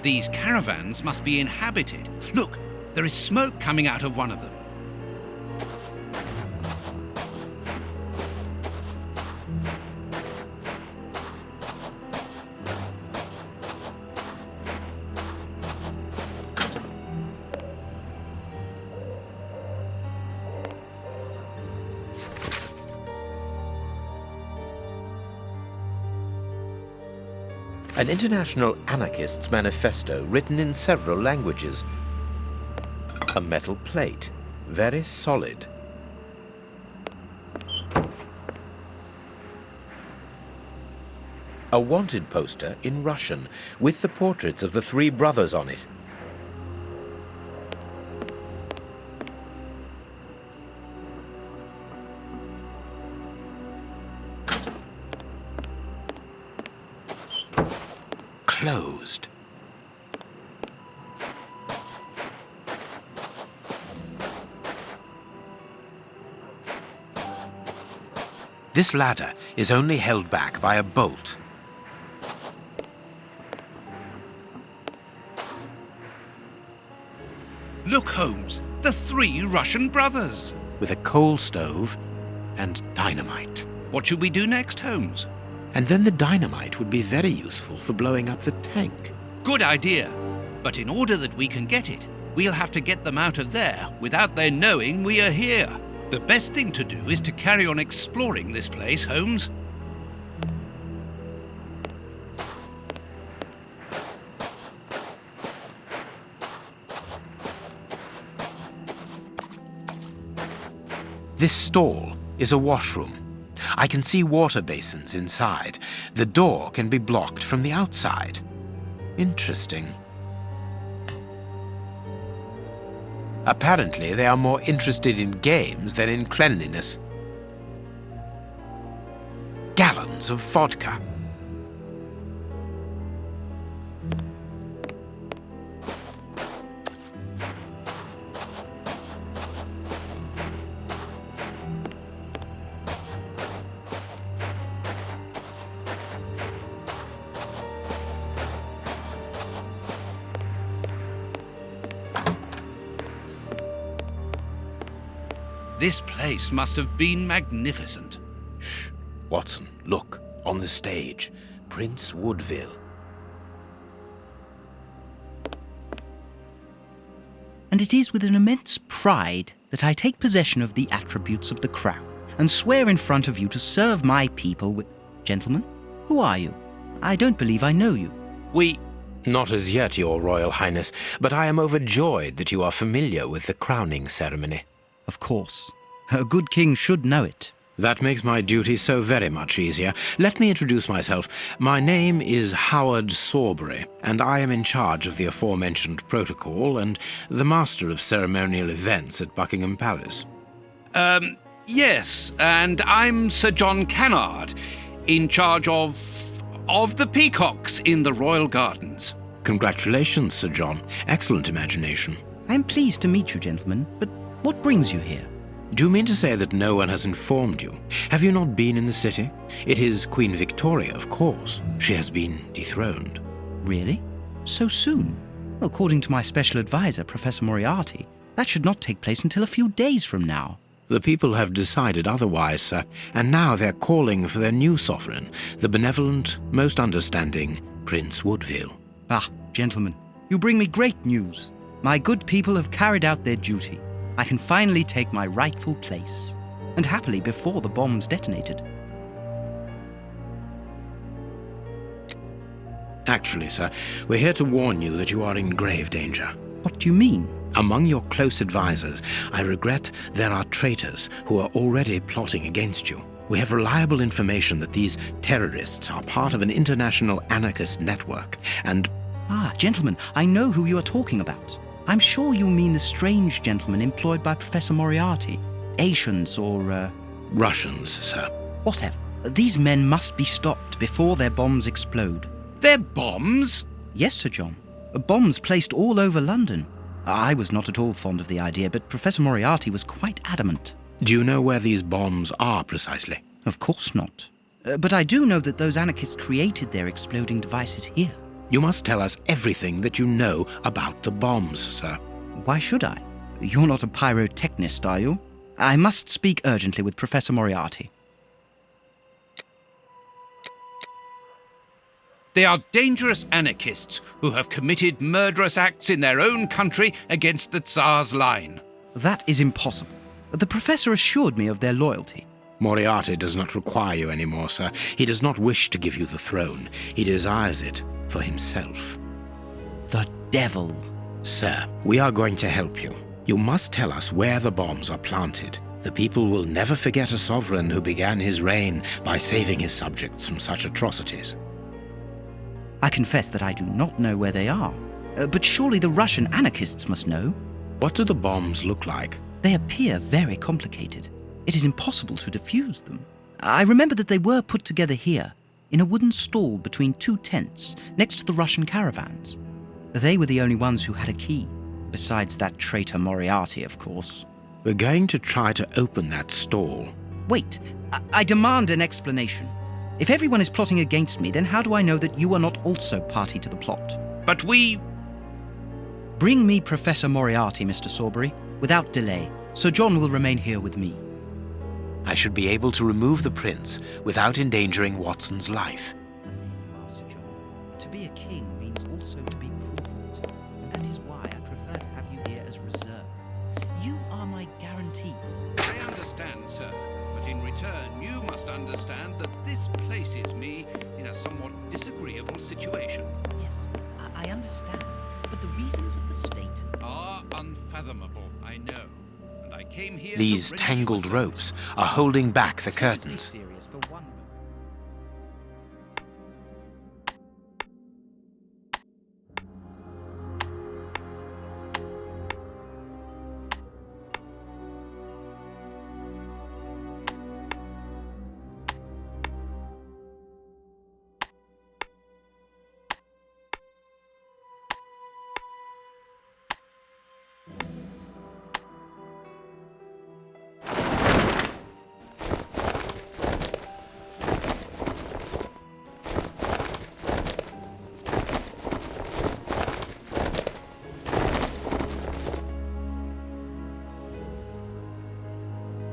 These caravans must be inhabited. Look, there is smoke coming out of one of them. An international anarchist's manifesto written in several languages. A metal plate, very solid. A wanted poster in Russian with the portraits of the three brothers on it. Closed. This ladder is only held back by a bolt. Look, Holmes, the three Russian brothers. With a coal stove and dynamite. What should we do next, Holmes? And then the dynamite would be very useful for blowing up the tank. Good idea. But in order that we can get it, we'll have to get them out of there without their knowing we are here. The best thing to do is to carry on exploring this place, Holmes. This stall is a washroom. I can see water basins inside. The door can be blocked from the outside. Interesting. Apparently, they are more interested in games than in cleanliness. Gallons of vodka. This place must have been magnificent. Shh. Watson, look. On the stage. Prince Woodville. And it is with an immense pride that I take possession of the attributes of the crown and swear in front of you to serve my people with... Gentlemen, who are you? I don't believe I know you. Not as yet, Your Royal Highness, but I am overjoyed that you are familiar with the crowning ceremony. Of course. A good king should know it. That makes my duty so very much easier. Let me introduce myself. My name is Howard Sawbury, and I am in charge of the aforementioned protocol and the master of ceremonial events at Buckingham Palace. Yes, and I'm Sir John Cannard, in charge of the peacocks in the royal gardens. Congratulations, Sir John. Excellent imagination. I am pleased to meet you, gentlemen, but what brings you here? Do you mean to say that no one has informed you? Have you not been in the city? It is Queen Victoria, of course. She has been dethroned. Really? So soon? According to my special advisor, Professor Moriarty, that should not take place until a few days from now. The people have decided otherwise, sir, and now they're calling for their new sovereign, the benevolent, most understanding Prince Woodville. Ah, gentlemen, you bring me great news. My good people have carried out their duty. I can finally take my rightful place, and happily before the bombs detonated. Actually, sir, we're here to warn you that you are in grave danger. What do you mean? Among your close advisors, I regret there are traitors who are already plotting against you. We have reliable information that these terrorists are part of an international anarchist network, and... Ah, gentlemen, I know who you are talking about. I'm sure you mean the strange gentleman employed by Professor Moriarty. Asians or, Russians, sir. Whatever. These men must be stopped before their bombs explode. Their bombs? Yes, Sir John. Bombs placed all over London. I was not at all fond of the idea, but Professor Moriarty was quite adamant. Do you know where these bombs are precisely? Of course not. But I do know that those anarchists created their exploding devices here. You must tell us everything that you know about the bombs, sir. Why should I? You're not a pyrotechnist, are you? I must speak urgently with Professor Moriarty. They are dangerous anarchists who have committed murderous acts in their own country against the Tsar's line. That is impossible. The professor assured me of their loyalty. Moriarty does not require you anymore, sir. He does not wish to give you the throne. He desires it for himself. The devil. Sir, we are going to help you. You must tell us where the bombs are planted. The people will never forget a sovereign who began his reign by saving his subjects from such atrocities. I confess that I do not know where they are. But surely the Russian anarchists must know. What do the bombs look like? They appear very complicated. It is impossible to defuse them. I remember that they were put together here, in a wooden stall between two tents, next to the Russian caravans. They were the only ones who had a key, besides that traitor Moriarty, of course. We're going to try to open that stall. Wait, I demand an explanation. If everyone is plotting against me, then how do I know that you are not also party to the plot? But we... Bring me Professor Moriarty, Mr. Sawbury, without delay. Sir John will remain here with me. I should be able to remove the prince without endangering Watson's life. Sir John, to be a king means also to be prudent, and that is why I prefer to have you here as reserve. You are my guarantee. I understand, sir, but in return you must understand that this places me in a somewhat disagreeable situation. Yes, I understand, but the reasons of the state are unfathomable, I know. And I came here These to render tangled you a ropes are holding back the Be curtains. serious for one moment.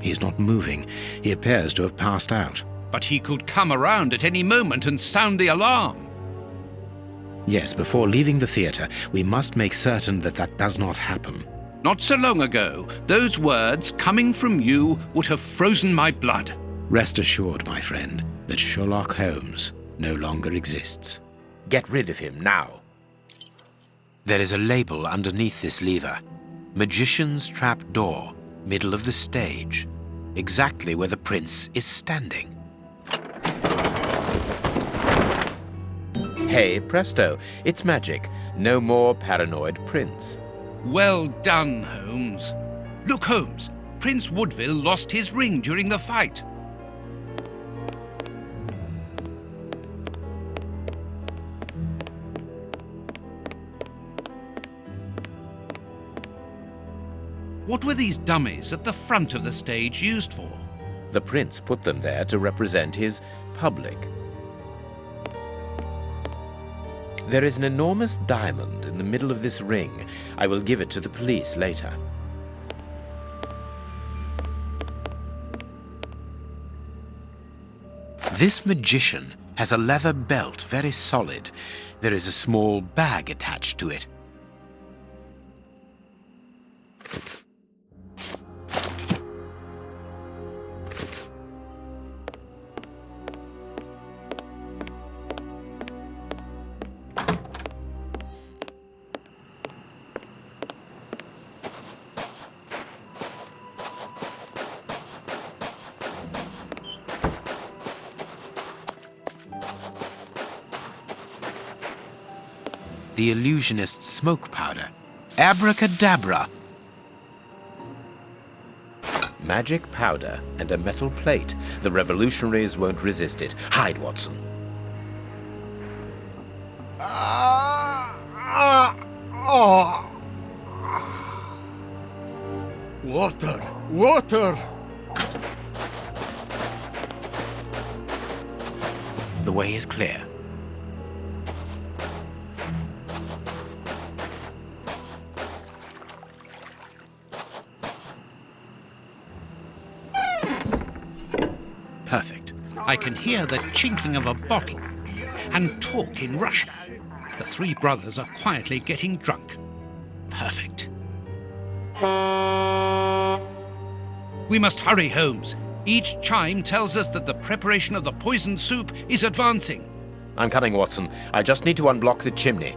He's not moving. He appears to have passed out. But he could come around at any moment and sound the alarm. Yes, before leaving the theatre, we must make certain that that does not happen. Not so long ago, those words coming from you would have frozen my blood. Rest assured, my friend, that Sherlock Holmes no longer exists. Get rid of him now. There is a label underneath this lever. Magician's Trap Door, middle of the stage. Exactly where the prince is standing. Hey, presto, it's magic. No more paranoid prince. Well done, Holmes. Look, Holmes, Prince Woodville lost his ring during the fight. What were these dummies at the front of the stage used for? The prince put them there to represent his public. There is an enormous diamond in the middle of this ring. I will give it to the police later. This magician has a leather belt, very solid. There is a small bag attached to it. The illusionist's smoke powder. Abracadabra! Magic powder and a metal plate. The revolutionaries won't resist it. Hide, Watson. Water! Water! The way is clear. Perfect. I can hear the chinking of a bottle and talk in Russian. The three brothers are quietly getting drunk. Perfect. We must hurry, Holmes. Each chime tells us that the preparation of the poisoned soup is advancing. I'm coming, Watson. I just need to unblock the chimney.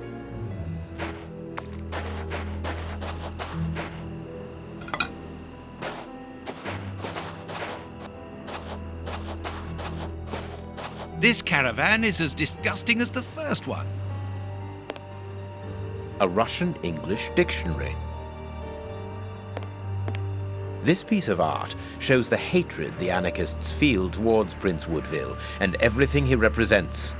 This caravan is as disgusting as the first one. A Russian-English dictionary. This piece of art shows the hatred the anarchists feel towards Prince Woodville and everything he represents.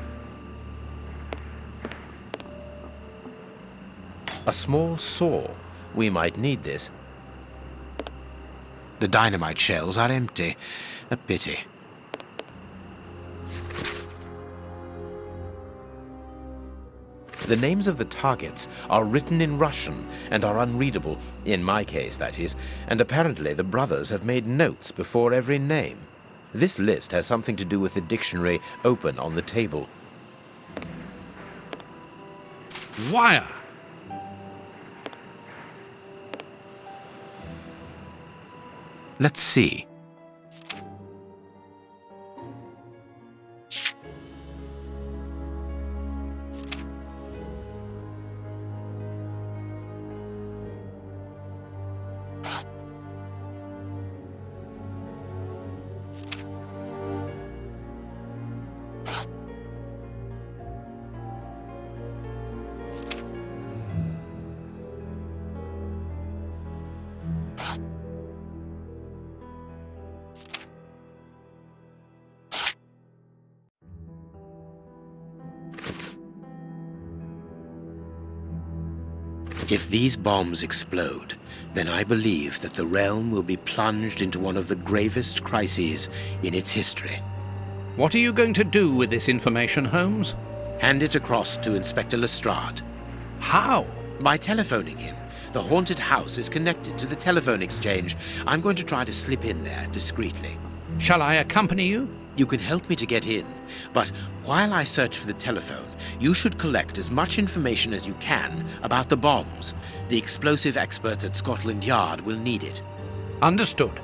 A small saw. We might need this. The dynamite shells are empty. A pity. The names of the targets are written in Russian and are unreadable, in my case, that is, and apparently the brothers have made notes before every name. This list has something to do with the dictionary open on the table. Wire. Let's see. If these bombs explode, then I believe that the realm will be plunged into one of the gravest crises in its history. What are you going to do with this information, Holmes? Hand it across to Inspector Lestrade. How? By telephoning him. The haunted house is connected to the telephone exchange. I'm going to try to slip in there discreetly. Shall I accompany you? You can help me to get in, but while I search for the telephone, you should collect as much information as you can about the bombs. The explosive experts at Scotland Yard will need it. Understood.